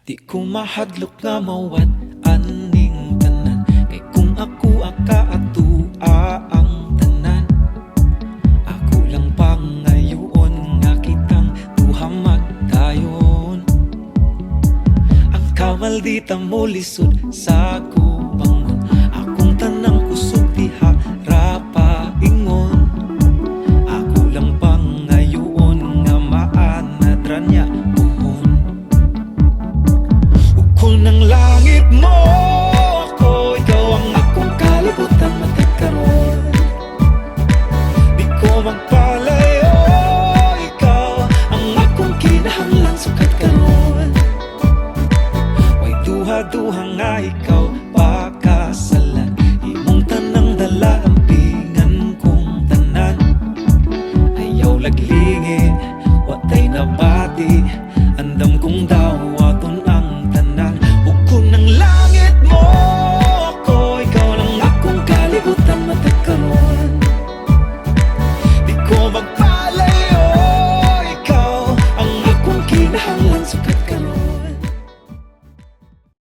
Di ko mahadlok nga mawat aning tanan, kay kung ako akaatua ang tanan, ako lang pangayoon nga kitang duha magdayon. Ang kamal di ta mo lisod sa ako